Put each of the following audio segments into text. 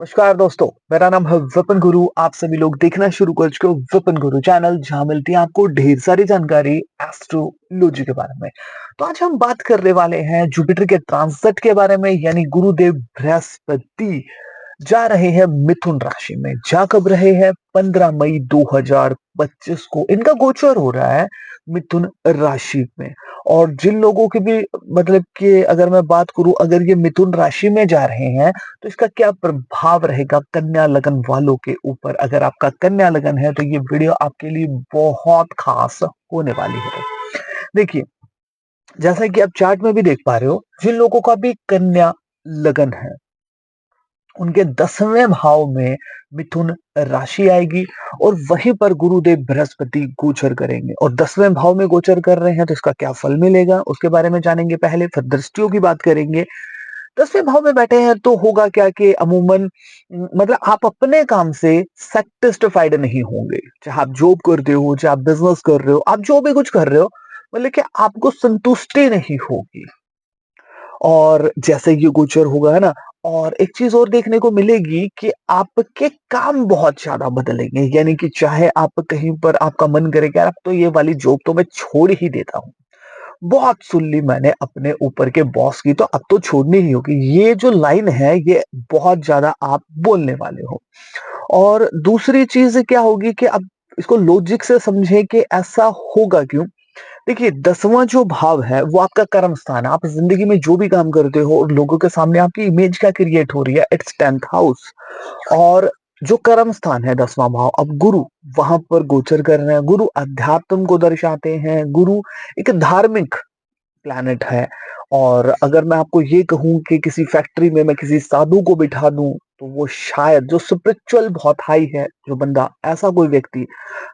नमस्कार दोस्तों, मेरा नाम है विपिन गुरु। आप सभी लोग देखना शुरू कर चुके हो विपिन गुरु चैनल, जहां मिलती है आपको ढेर सारी जानकारी एस्ट्रोलॉजी के बारे में। तो आज हम बात करने वाले हैं जुपिटर के ट्रांजिट के बारे में, यानी गुरुदेव बृहस्पति जा रहे हैं मिथुन राशि में। जा कब रहे हैं? 15 मई 2025 को इनका गोचर हो रहा है मिथुन राशि में। और जिन लोगों की भी मतलब कि अगर मैं बात करूं, अगर ये मिथुन राशि में जा रहे हैं तो इसका क्या प्रभाव रहेगा कन्या लगन वालों के ऊपर। अगर आपका कन्या लगन है तो ये वीडियो आपके लिए बहुत खास होने वाली है। देखिए, जैसा कि आप चार्ट में भी देख पा रहे हो, जिन लोगों का भी कन्या लगन है उनके 10वें भाव में मिथुन राशि आएगी और वहीं पर गुरुदेव बृहस्पति गोचर करेंगे। और 10वें भाव में गोचर कर रहे हैं तो इसका क्या फल मिलेगा उसके बारे में जानेंगे। पहले फिर दृष्टियों की बात करेंगे। 10वें भाव में बैठे हैं तो होगा क्या कि अमूमन मतलब आप अपने काम से सेटिस्फाइड नहीं होंगे। चाहे आप जॉब करते हो, चाहे आप बिजनेस कर रहे हो, आप जो भी कुछ कर रहे हो, मतलब कि आपको संतुष्टि नहीं होगी। और जैसे ये गोचर होगा, है ना। और एक चीज और देखने को मिलेगी कि आपके काम बहुत ज्यादा बदलेंगे, यानी कि चाहे आप कहीं पर आपका मन करे कि यार अब तो ये वाली जॉब तो मैं छोड़ ही देता हूँ। बहुत सुन ली मैंने अपने ऊपर के बॉस की, तो अब तो छोड़नी ही होगी। ये जो लाइन है ये बहुत ज्यादा आप बोलने वाले हो। और दूसरी चीज क्या होगी कि अब इसको लॉजिक से समझें कि ऐसा होगा क्यों। देखिए, 10वां जो भाव है वो आपका कर्म स्थान है। आप जिंदगी में जो भी काम करते हो और लोगों के सामने आपकी इमेज क्या क्रिएट हो रही है, इट्स 10th हाउस। और जो कर्म स्थान है 10वां भाव, अब गुरु वहां पर गोचर कर रहे हैं। गुरु अध्यात्म को दर्शाते हैं। गुरु एक धार्मिक प्लैनेट है। और अगर मैं आपको ये कहूं कि किसी फैक्ट्री में मैं किसी साधु को बिठा दूं तो वो शायद, जो स्पिरिचुअल बहुत हाई है जो बंदा, ऐसा कोई व्यक्ति,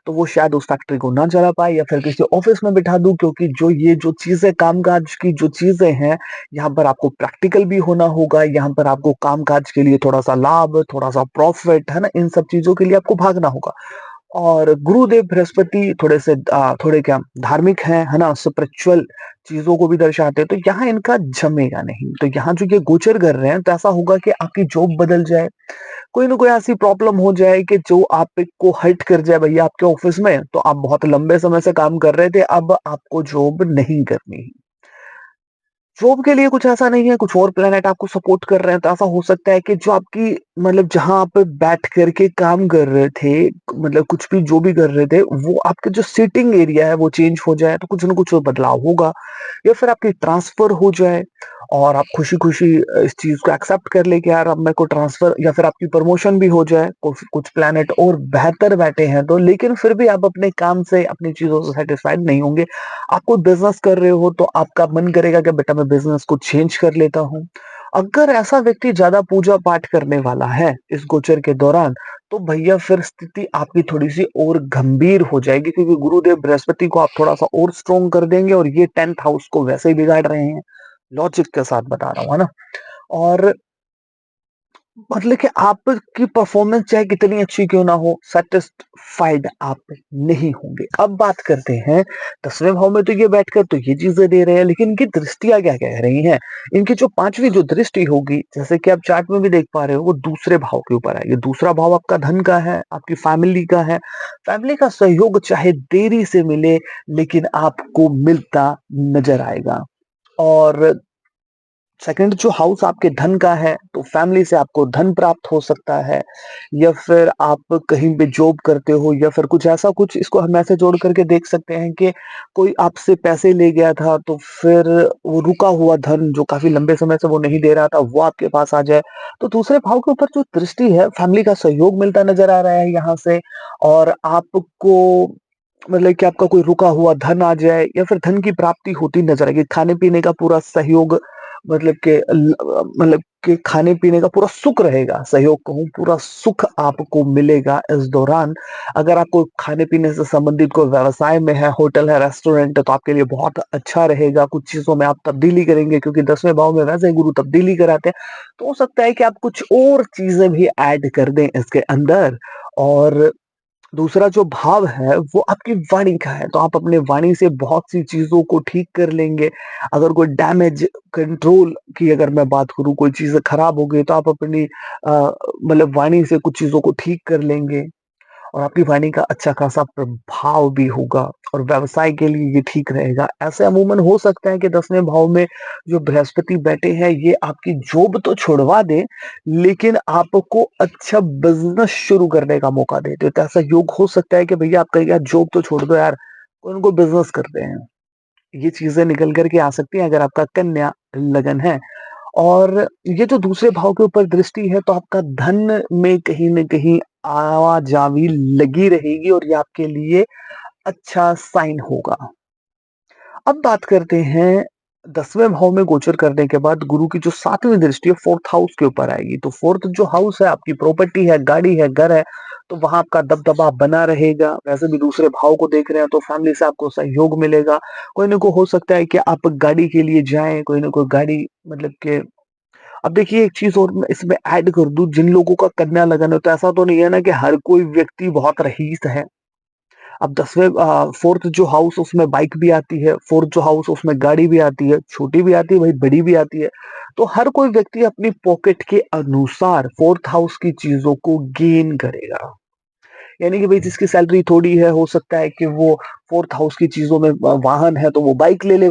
तो वो शायद उस फैक्ट्री को ना चला पाए। या फिर किसी ऑफिस में बिठा दूं, क्योंकि जो ये जो चीजें कामकाज की जो चीजें हैं, यहाँ पर आपको प्रैक्टिकल भी होना होगा। यहाँ पर आपको कामकाज के लिए थोड़ा सा लाभ, थोड़ा सा प्रॉफिट, है ना, इन सब चीजों के लिए आपको भागना होगा। और गुरुदेव बृहस्पति थोड़े से थोड़े क्या धार्मिक हैं, है ना, स्पिरिचुअल चीजों को भी दर्शाते हैं। तो यहाँ इनका जमेगा नहीं। तो यहाँ जो ये गोचर कर रहे हैं तो ऐसा होगा कि आपकी जॉब बदल जाए। कोई ना कोई ऐसी प्रॉब्लम हो जाए कि जो आपको हर्ट कर जाए भैया आपके ऑफिस में। तो आप बहुत लंबे समय से काम कर रहे थे, अब आपको जॉब नहीं करनी। जॉब के लिए कुछ ऐसा नहीं है, कुछ और प्लेनेट आपको सपोर्ट कर रहे हैं। तो ऐसा हो सकता है कि जो आपकी मतलब जहां आप बैठ करके काम कर रहे थे, मतलब कुछ भी जो भी कर रहे थे, वो आपके जो सीटिंग एरिया है वो चेंज हो जाए, तो कुछ ना कुछ तो बदलाव होगा। या फिर आपकी ट्रांसफर हो जाए और आप खुशी खुशी इस चीज को एक्सेप्ट कर ले कि यार अब मेरे को ट्रांसफर, या फिर आपकी प्रमोशन भी हो जाए। कुछ कुछ प्लेनेट और बेहतर बैठे हैं तो, लेकिन फिर भी आप अपने काम से, अपनी चीजों से सेटिस्फाइड नहीं होंगे। आपको बिजनेस कर रहे हो तो आपका मन करेगा कि बेटा मैं बिजनेस को चेंज कर लेता हूँ। अगर ऐसा व्यक्ति ज्यादा पूजा पाठ करने वाला है इस गोचर के दौरान, तो भैया फिर स्थिति आपकी थोड़ी सी और गंभीर हो जाएगी, क्योंकि गुरुदेव बृहस्पति को आप थोड़ा सा और स्ट्रोंग कर देंगे और ये 10th हाउस को वैसे ही बिगाड़ रहे हैं। लॉजिक के साथ बता रहा हूँ, है ना। और मतलब कि आपकी परफॉर्मेंस चाहे कितनी अच्छी क्यों ना हो, सेटिस्फाइड आप नहीं होंगे। अब बात करते हैं 10वें भाव में, तो ये बैठकर तो ये चीजें दे रहे हैं, लेकिन इनकी दृष्टियां क्या कह रही हैं। इनकी जो 5वीं जो दृष्टि होगी, जैसे कि आप चार्ट में भी देख पा रहे हो, वो दूसरे भाव के ऊपर है। ये दूसरा भाव आपका धन का है, आपकी फैमिली का है। फैमिली का सहयोग चाहे देरी से मिले, लेकिन आपको मिलता नजर आएगा। और सेकंड जो हाउस आपके धन का है, तो फैमिली से आपको धन प्राप्त हो सकता है। या फिर आप कहीं पे जॉब करते हो, या फिर कुछ ऐसा, कुछ इसको हम ऐसे जोड़ करके देख सकते हैं कि कोई आपसे पैसे ले गया था, तो फिर वो रुका हुआ धन जो काफी लंबे समय से वो नहीं दे रहा था, वो आपके पास आ जाए। तो दूसरे भाव के ऊपर जो दृष्टि है, फैमिली का सहयोग मिलता नजर आ रहा है यहाँ से। और आपको मतलब कि आपका कोई रुका हुआ धन आ जाए, या फिर धन की प्राप्ति होती नजर आएगी। खाने पीने का पूरा सहयोग, मतलब कि खाने पीने का पूरा सुख रहेगा, सहयोग कहूँ, पूरा सुख आपको मिलेगा इस दौरान। अगर आपको खाने पीने से संबंधित कोई व्यवसाय में है, होटल है, रेस्टोरेंट है, तो आपके लिए बहुत अच्छा रहेगा। कुछ चीजों में आप तब्दीली करेंगे, क्योंकि 10वें भाव में वैसे ही गुरु तब्दीली कराते हैं। तो हो सकता है कि आप कुछ और चीजें भी ऐड कर दें इसके अंदर। और दूसरा जो भाव है वो आपकी वाणी का है, तो आप अपने वाणी से बहुत सी चीज़ों को ठीक कर लेंगे। अगर कोई डैमेज कंट्रोल की अगर मैं बात करूँ, कोई चीज़ें खराब हो गई तो आप अपनी मतलब वाणी से कुछ चीज़ों को ठीक कर लेंगे। और आपकी वाणी का अच्छा खासा प्रभाव भी होगा और व्यवसाय के लिए ये ठीक रहेगा। ऐसे अमूमन हो सकता है कि 10वें भाव में जो बृहस्पति बैठे हैं ये आपकी जॉब तो छुड़वा दें, लेकिन आपको अच्छा बिज़नेस शुरू करने का मौका दे दें। तो ऐसा योग हो सकता है कि भैया आप कहें यार जॉब तो छोड़ दो यार, उनको बिज़नेस करते हैं। ये चीज़ें निकल कर के आ सकती हैं अगर आपका कन्या लगन है। और ये जो दूसरे भाव के ऊपर दृष्टि है तो आपका धन में कहीं न कहीं आवा-जावी लगी रहेगी और ये आपके लिए अच्छा साइन होगा। अब बात करते हैं 10वें भाव में गोचर करने के बाद गुरु की जो 7वीं दृष्टि है 4th हाउस के ऊपर आएगी। तो 4th जो हाउस है आपकी प्रॉपर्टी है, गाड़ी है, घर है, तो वहाँ आपका दबदबा बना रहेगा। वैसे भी दूसरे भाव को देख रहे हैं तो फैमिली से आपको सहयोग मिलेगा। कोई न कोई हो सकता है कि आप गाड़ी के लिए जाएँ, कोई न कोई गाड़ी मतलब के अब देखिए एक चीज़ और मैं इसमें ऐड कर दूँ, जिन लोगों का कन्या लगन है तो ऐसा तो नहीं है ना कि हर कोई व्यक्ति बहुत रईस है। अब 4th जो हाउस उसमें बाइक भी आती है, 4th जो हाउस उसमें गाड़ी भी आती है, छोटी भी आती है वही बड़ी भी आती है। तो हर कोई व्यक्ति अपनी पॉकेट के अनुसार 4th हाउस की चीज़ों को गेन करेगा। यानी कि भई जिसकी सैलरी थोड़ी है, हो सकता है कि वो 4th हाउस की चीज़ों में वाहन है तो वो बाइक ले ले,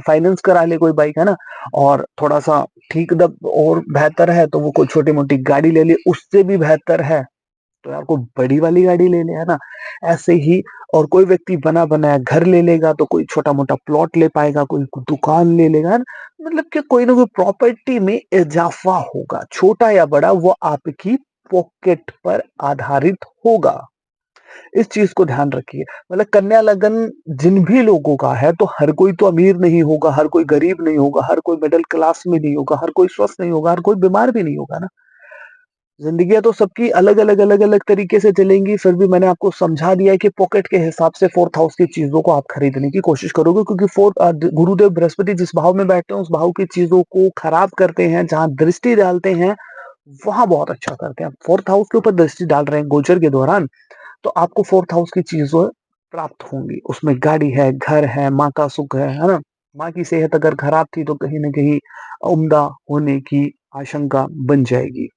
फाइनेंस करा ले कोई बाइक, है ना? और थोड़ा-सा ठीक दब और बेहतर है तो वो कोई छोटी-मोटी गाड़ी ले ले, उससे भी बेहतर है तो यार कोई बड़ी वाली गाड़ी ले ले, है ना? ऐसे ही और कोई व्यक्ति बना-बनाया घर ले लेगा तो कोई छोटा-मोटा प्लॉट ले पाएगा, कोई दुकान ले लेगा, है ना? मतलब कि कोई ना कोई प्रॉपर्टी में इज़ाफ़ा होगा, छोटा या बड़ा वो आपकी पॉकेट पर आधारित होगा। इस चीज़ को ध्यान रखिए। मतलब कन्या लगन जिन भी लोगों का है, तो हर कोई तो अमीर नहीं होगा, हर कोई गरीब नहीं होगा, हर कोई मिडल क्लास में नहीं होगा, हर कोई स्वस्थ नहीं होगा, हर कोई बीमार भी नहीं होगा ना। ज़िंदगियाँ तो सबकी अलग-अलग, अलग-अलग तरीके से चलेंगी, फिर भी मैंने आपको समझा दिया है कि पॉकेट के हिसाब से 4th हाउस की चीज़ों को आप खरीदने की कोशिश करोगे क्योंकि गुरुदेव बृहस्पति जिस भाव में बैठते हैं, उस भाव की चीज़ों को खराब करते हैं, जहाँ दृष्टि डालते हैं, वहाँ बहुत अच्छा करते हैं। 4th हाउस के ऊपर दृष्टि डाल रहे हैं गोचर के दौरान, तो आपको 4th हाउस की चीज़ें प्राप्त होंगी। उसमें गाड़ी है, घर है, माँ का सुख है ना? माँ की सेहत अगर खराब थी तो कहीं न कहीं उम्दा होने की आशंका बन जाएगी।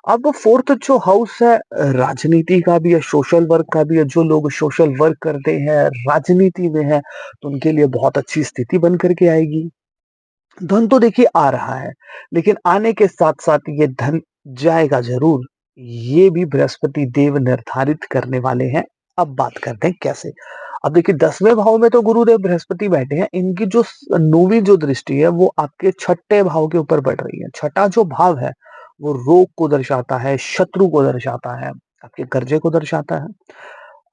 अब 4th जो हाउस है राजनीति का भी है, सोशल वर्क का भी है। जो लोग सोशल वर्क करते हैं, राजनीति में हैं, तो उनके लिए बहुत अच्छी स्थिति बन कर के आएगी। धन तो देखिए आ रहा है, लेकिन आने के साथ-साथ ये धन जाएगा ज़रूर। ये भी बृहस्पति देव निर्धारित करने वाले हैं। अब बात करते हैं कैसे? अब देखिए 10वें भाव में तो गुरुदेव बृहस्पति बैठे हैं। इनकी जो 9वीं जो दृष्टि है वो आपके 6ठे भाव के ऊपर पड़ रही है। छठा जो भाव है वो रोग को दर्शाता है, शत्रु को दर्शाता है, आपके कर्जे को दर्शाता है।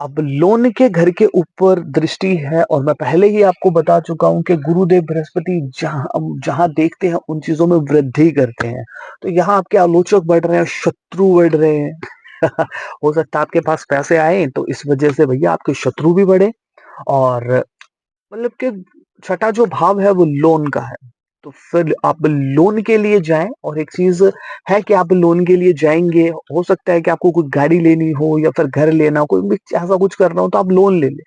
अब लोन के घर के ऊपर दृष्टि है और मैं पहले ही आपको बता चुका हूँ कि गुरुदेव बृहस्पति जहाँ देखते हैं उन चीज़ों में वृद्धि करते हैं। तो यहाँ आपके आलोचक बढ़ रहे हैं, शत्रु बढ़ रहे हैं। हो सकता है आपके पास पैसे आए तो इस वज़ह से भैया आपके शत्रु भी बढ़े और मतलब कि छठा जो भाव है वो लोन का है। तो फिर आप लोन के लिए जाएँ और एक चीज़ है कि आप लोन के लिए जाएँगे, हो सकता है कि आपको कोई गाड़ी लेनी हो या फिर घर लेना हो, कोई भी ऐसा कुछ करना हो तो आप लोन ले लें।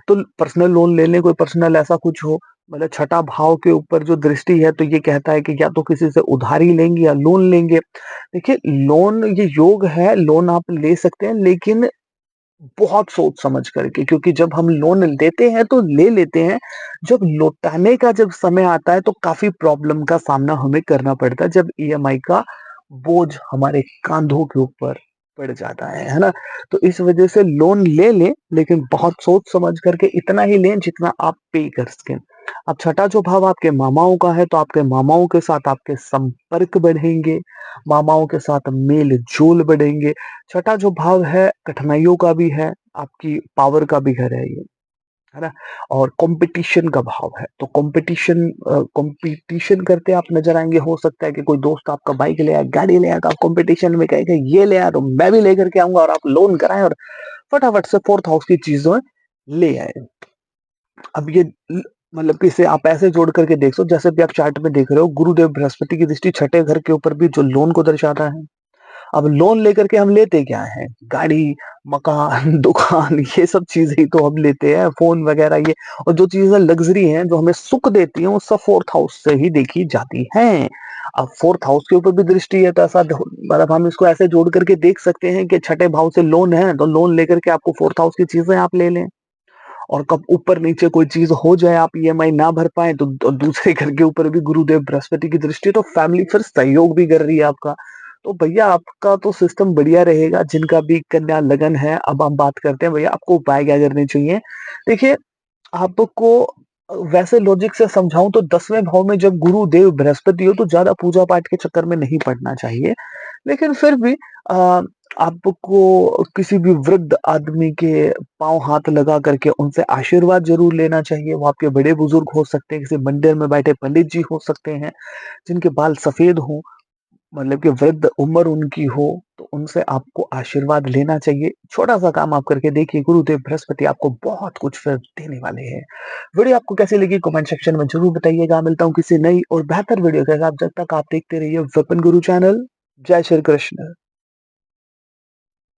तो पर्सनल लोन ले लें, कोई पर्सनल ऐसा कुछ हो, मतलब छठा भाव के ऊपर जो दृष्टि है तो ये कहता है कि या तो किसी से उधारी लेंगे या लोन लेंगे। देखिए लोन ये योग है, लोन आप ले सकते हैं लेकिन बहुत सोच समझ करके क्योंकि जब हम लोन लेते हैं तो ले लेते हैं, जब लौटाने का जब समय आता है तो काफ़ी प्रॉब्लम का सामना हमें करना पड़ता है, जब ईएमआई का बोझ हमारे काँधों के ऊपर पड़ जाता है ना? तो इस वजह से लोन ले लें, लेकिन बहुत सोच समझ करके इतना ही लें जितना आप पे कर सकें। अब छठा जो भाव आपके मामाओं का है, तो आपके मामाओं के साथ आपके संपर्क बढ़ेंगे, मामाओं के साथ मेल-जोल बढ़ेंगे। छठा जो भाव है कठिनाइयों का भी है, आपकी पावर का भी घर है ना? और कॉम्पिटिशन का भाव है, तो कॉम्पिटिशन करते आप नज़र आएँगे, हो सकता है कि कोई दोस्त आपका बाइक ले आए, गाड़ी ले आए, तो आप कॉम्पिटिशन में कहेंगे ये ले आया तो मैं भी लेकर के आऊँगा और आप लोन कराएँ और फटाफट से 4th हाउस की चीज़ें ले आए। अब ये मतलब कि इसे आप ऐसे जोड़ करके देख जैसे भी आप चार्ट में देख रहे हो, गुरुदेव बृहस्पति की दृष्टि छठे घर के ऊपर भी जो लोन को दर्शाता है। अब लोन लेकर के हम लेते क्या हैं? गाड़ी, मकान, दुकान ये सब चीज़ें ही तो हम लेते हैं, फ़ोन वग़ैरह ये और जो चीज़ें लग्ज़री हैं, जो हमें सुख देती हैं, वो सब 4th हाउस से ही देखी जाती हैं। अब 4th हाउस के ऊपर भी दृष्टि है तो ऐसा ध मतलब हम इसको ऐसे जोड़ करके देख सकते हैं कि छठे भाव से लोन है, तो लोन लेकर के आपको 4th हाउस की चीज़ें आप ले लें। और कब ऊपर-नीचे कोई चीज़ हो जाए, आप ईएमआई ना भर पाएँ, तो दूसरे घर के ऊपर भी गुरुदेव बृहस्पति की दृष्टि है, तो फैमिली फिर सहयोग भी कर रही है आपका। तो भैया आपका तो सिस्टम बढ़िया रहेगा, जिनका भी कन्या लगन है, अब हम बात करते हैं भैया आपको उपाय क्या करने चाहिए? देखिए, आपको वैसे लॉजिक से समझाऊँ तो 10वें भाव में जब गुरुदेव बृहस्पति हो, तो ज़्यादा पूजा-पाठ के चक्कर में नहीं पड़ना चाहिए। लेकिन फिर भी अ, आपको किसी भी वृद्ध आदमी के पाँव हाथ लगा करके उनसे आशीर्वाद ज़रूर लेना चाहिए। वो आपके बड़े-बुज़ुर्ग हो सकते हैं, किसी मंदिर में बैठे पंडित जी हो सकते हैं, जिनके बाल सफ़ेद हों, मतलब कि वृद्ध उम्र उनकी हो, तो उनसे आपको आशीर्वाद लेना चाहिए। छोटा-सा काम आप करके देखिए, गुरुदेव बृहस्पति आपको बहुत कुछ फिर देने वाले हैं। वीडियो आपको कैसी लगी कमेंट सेक्शन में ज़रूर बताइएगा। मिलता हूँ किसी नई और बेहतर वीडियो के साथ, जब तक आप देखते रहिए विपिन गुरु चैनल। जय श्री कृष्ण।